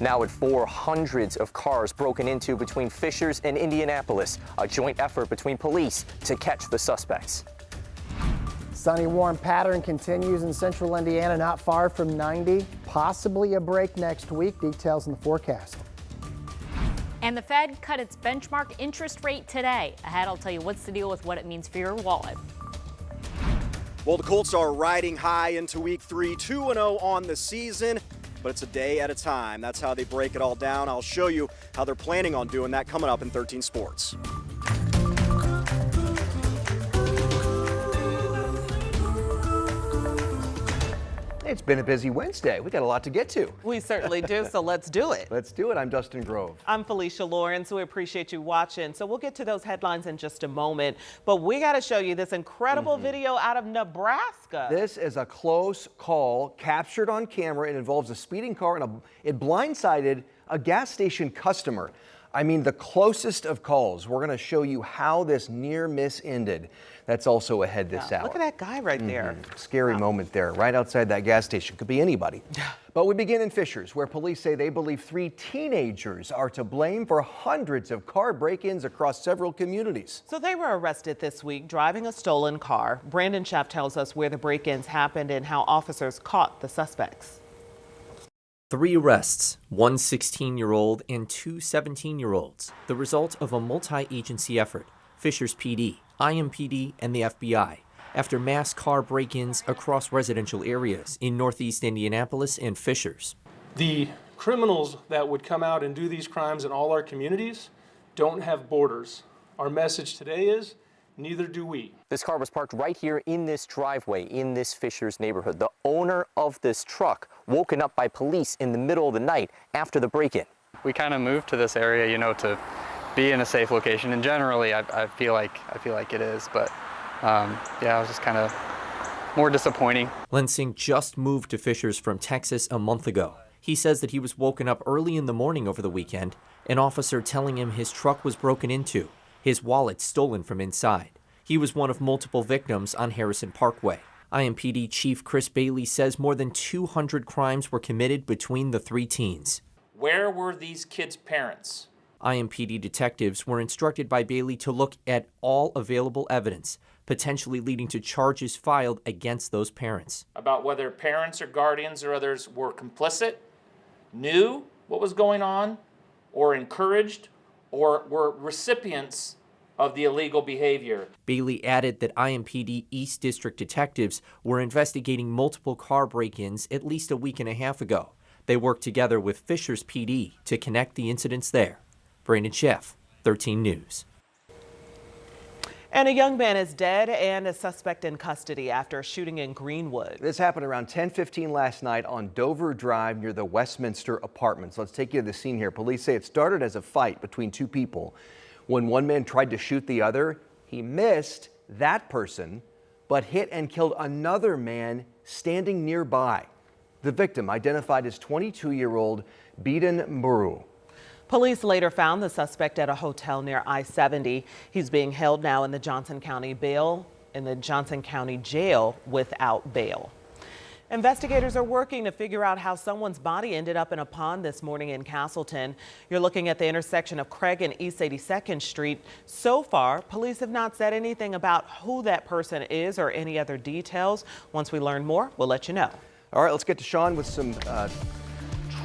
Now at 4, hundreds of cars broken into between Fishers and Indianapolis, a joint effort between police to catch the suspects. Sunny warm pattern continues in central Indiana, not far from 90. Possibly a break next week. Details in the forecast. And the Fed cut its benchmark interest rate today. Ahead, I'll tell you what's the deal with what it means for your wallet. Well, the Colts are riding high into week 3, 2-0 on the season, but it's a day at a time. That's how they break it all down. I'll show you how they're planning on doing that coming up in 13 Sports. It's been a busy Wednesday. We got a lot to get to. We certainly do, so let's do it. Let's do it. I'm Dustin Grove. I'm Felicia Lawrence. We appreciate you watching. So we'll get to those headlines in just a moment, but we got to show you this incredible video out of Nebraska. This is a close call captured on camera. It involves a speeding car and it blindsided a gas station customer. I mean, the closest of calls. We're going to show you how this near miss ended. That's also ahead this hour. Look at that guy right there. Scary moment there, right outside that gas station. Could be anybody. But we begin in Fishers, where police say they believe 3 teenagers are to blame for hundreds of car break-ins across several communities. So they were arrested this week driving a stolen car. Brandon Sheff tells us where the break-ins happened and how officers caught the suspects. 3 arrests, 1 16-year-old and 2 17-year-olds, the result of a multi-agency effort. Fishers PD, IMPD, and the FBI, after mass car break-ins across residential areas in northeast Indianapolis and Fishers. The criminals that would come out and do these crimes in all our communities don't have borders. Our message today is, neither do we. This car was parked right here in this driveway in this Fishers neighborhood. The owner of this truck woken up by police in the middle of the night after the break-in. We kind of moved to this area, you know, to be in a safe location, and generally I feel like it is, but yeah, it was just kind of more disappointing. Lensing just moved to Fishers from Texas a month ago. He says that he was woken up early in the morning over the weekend, an officer telling him his truck was broken into, his wallet stolen from inside. He was one of multiple victims on Harrison Parkway. IMPD Chief Chris Bailey says more than 200 crimes were committed between the 3 teens. Where were these kids' parents? IMPD detectives were instructed by Bailey to look at all available evidence, potentially leading to charges filed against those parents. About whether parents or guardians or others were complicit, knew what was going on, or encouraged, or were recipients of the illegal behavior. Bailey added that IMPD East District detectives were investigating multiple car break-ins at least a week and a half ago. They worked together with Fishers PD to connect the incidents there. Brandon Sheff, 13 News. And a young man is dead and a suspect in custody after a shooting in Greenwood. This happened around 10:15 last night on Dover Drive near the Westminster Apartments. Let's take you to the scene here. Police say it started as a fight between 2 people. When one man tried to shoot the other, he missed that person, but hit and killed another man standing nearby. The victim identified as 22-year-old Beden Muru. Police later found the suspect at a hotel near I-70. He's being held now in the Johnson County Jail without bail. Investigators are working to figure out how someone's body ended up in a pond this morning in Castleton. You're looking at the intersection of Craig and East 82nd Street. So far, police have not said anything about who that person is or any other details. Once we learn more, we'll let you know. All right, let's get to Sean with some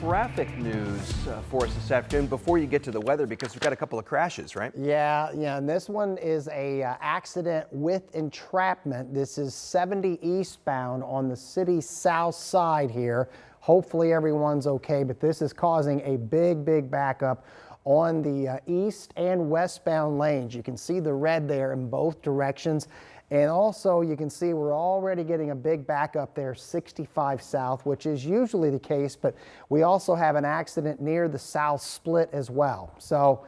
traffic news for us this afternoon before you get to the weather, because we've got a couple of crashes, right? Yeah, and this one is a accident with entrapment. This is 70 eastbound on the city's south side here. Hopefully everyone's okay, but this is causing a big backup on the east and westbound lanes. You can see the red there in both directions. And also you can see we're already getting a big backup there, 65 south, which is usually the case, but we also have an accident near the south split as well. So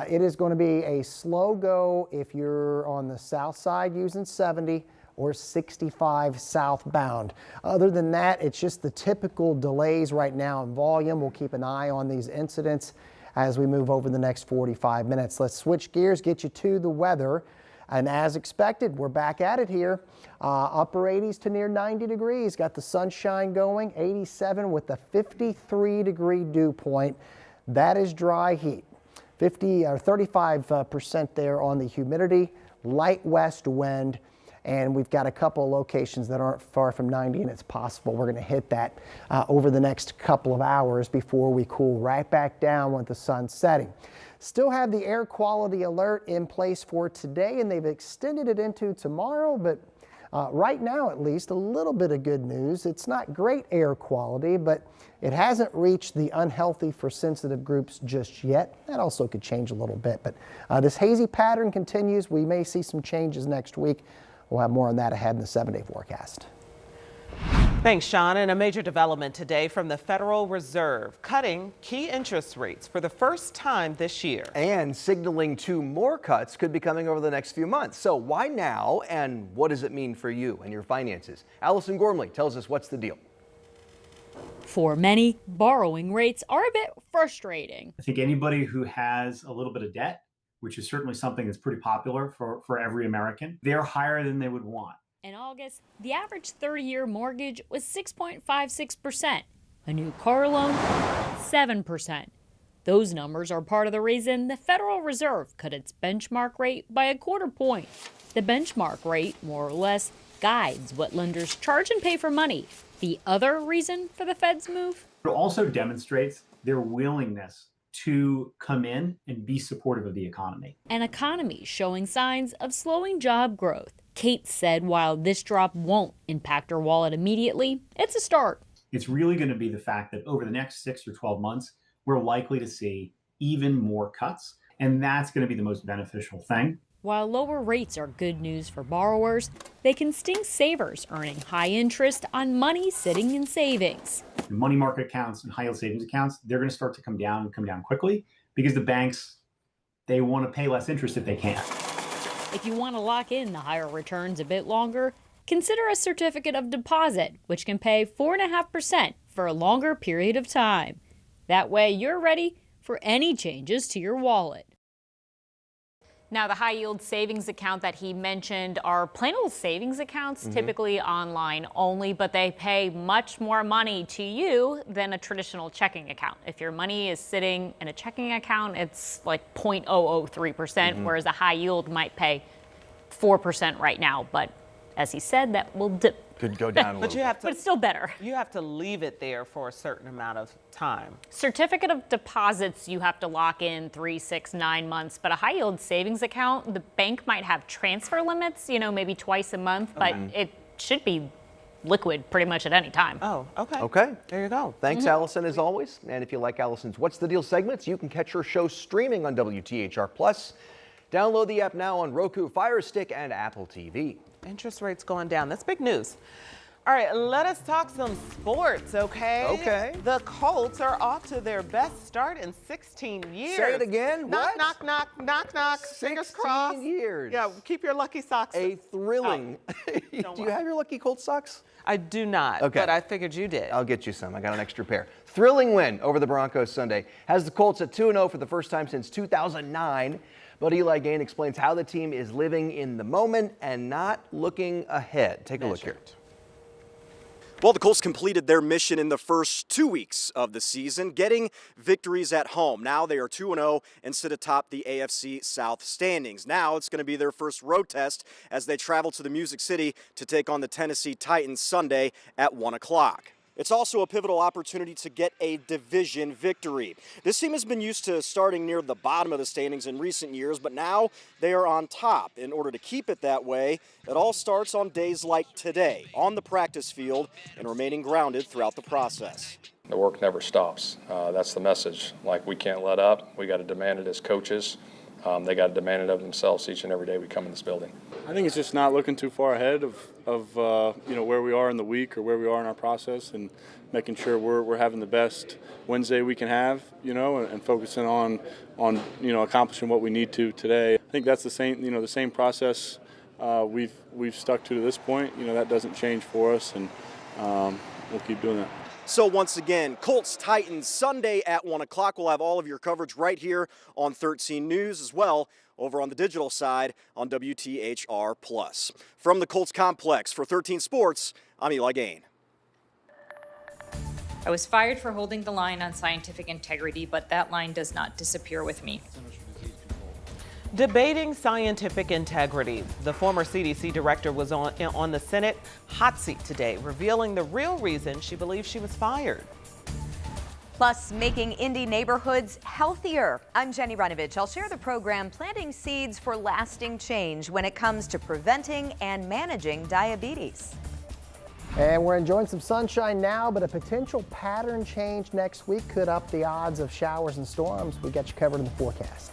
it is going to be a slow go if you're on the south side using 70 or 65 southbound. Other than that, it's just the typical delays right now in volume. We'll keep an eye on these incidents as we move over the next 45 minutes. Let's switch gears, get you to the weather. And as expected, we're back at it here. Upper 80s to near 90 degrees. Got the sunshine going, 87 with a 53-degree dew point. That is dry heat. 35% there on the humidity, light west wind. And we've got a couple of locations that aren't far from 90, and it's possible we're going to hit that over the next couple of hours before we cool right back down with the sun setting. Still have the air quality alert in place for today, and they've extended it into tomorrow, but right now at least a little bit of good news. It's not great air quality, but it hasn't reached the unhealthy for sensitive groups just yet. That also could change a little bit, but this hazy pattern continues. We may see some changes next week. We'll have more on that ahead in the 7-day forecast. Thanks, Sean. And a major development today from the Federal Reserve, cutting key interest rates for the first time this year. And signaling 2 more cuts could be coming over the next few months. So why now, and what does it mean for you and your finances? Allison Gormley tells us what's the deal. For many, borrowing rates are a bit frustrating. I think anybody who has a little bit of debt, which is certainly something that's pretty popular for every American, they're higher than they would want. In August, the average 30-year mortgage was 6.56%. A new car loan, 7%. Those numbers are part of the reason the Federal Reserve cut its benchmark rate by a quarter point. The benchmark rate, more or less, guides what lenders charge and pay for money. The other reason for the Fed's move? It also demonstrates their willingness to come in and be supportive of the economy. An economy showing signs of slowing job growth. Kate said while this drop won't impact her wallet immediately, it's a start. It's really going to be the fact that over the next 6 or 12 months, we're likely to see even more cuts, and that's going to be the most beneficial thing. While lower rates are good news for borrowers, they can sting savers earning high interest on money sitting in savings. Money market accounts and high yield savings accounts, they're going to start to come down quickly because the banks, they want to pay less interest if they can. If you want to lock in the higher returns a bit longer, consider a certificate of deposit, which can pay 4.5% for a longer period of time. That way you're ready for any changes to your wallet. Now, the high-yield savings account that he mentioned are plain old savings accounts, typically online only, but they pay much more money to you than a traditional checking account. If your money is sitting in a checking account, it's like 0.003%, whereas a high yield might pay 4% right now. But as he said, that will dip. Could go down a little bit. But it's still better. You have to leave it there for a certain amount of time. Certificate of deposits, you have to lock in 3, 6, 9 months. But a high yield savings account, the bank might have transfer limits, maybe twice a month, but it should be liquid pretty much at any time. Oh, okay. Okay. There you go. Thanks, Allison, as always. And if you like Allison's What's the Deal segments, you can catch her show streaming on WTHR+. Download the app now on Roku, Fire Stick, and Apple TV. Interest rates going down. That's big news. All right, let us talk some sports, okay? Okay. The Colts are off to their best start in 16 years. Say it again. Knock, What? knock, knock, knock, knock. Fingers 16 crossed. years. Yeah, keep your lucky socks. A thrilling. Do you have your lucky Colts socks? I do not, Okay. but I figured you did. I'll get you some. I got an extra pair. Thrilling win over the Broncos Sunday. Has the Colts at 2-0 for the first time since 2009. But Eli Gain explains how the team is living in the moment and not looking ahead. Take a look here. Well, the Colts completed their mission in the first 2 weeks of the season, getting victories at home. Now they are 2-0 and sit atop the AFC South standings. Now it's going to be their first road test as they travel to the Music City to take on the Tennessee Titans Sunday at 1 o'clock. It's also a pivotal opportunity to get a division victory. This team has been used to starting near the bottom of the standings in recent years, but now they are on top. In order to keep it that way, it all starts on days like today, on the practice field, and remaining grounded throughout the process. The work never stops. That's the message. Like, we can't let up. We got to demand it as coaches. They got to demand it of themselves each and every day we come in this building. I think it's just not looking too far ahead of where we are in the week or where we are in our process, and making sure we're having the best Wednesday we can have, and focusing on accomplishing what we need to today. I think that's the same process we've stuck to this point. That doesn't change for us, and we'll keep doing that. So once again, Colts Titans Sunday at 1 o'clock. We'll have all of your coverage right here on 13 News as well over on the digital side on WTHR+. From the Colts complex for 13 Sports, I'm Eli Gain. I was fired for holding the line on scientific integrity, but that line does not disappear with me. Debating scientific integrity, the former CDC director was on the Senate hot seat today, revealing the real reason she believes she was fired. Plus, making Indy neighborhoods healthier. I'm Jenny Runovich. I'll share the program Planting Seeds for Lasting Change when it comes to preventing and managing diabetes. And we're enjoying some sunshine now, but a potential pattern change next week could up the odds of showers and storms. We got you covered in the forecast.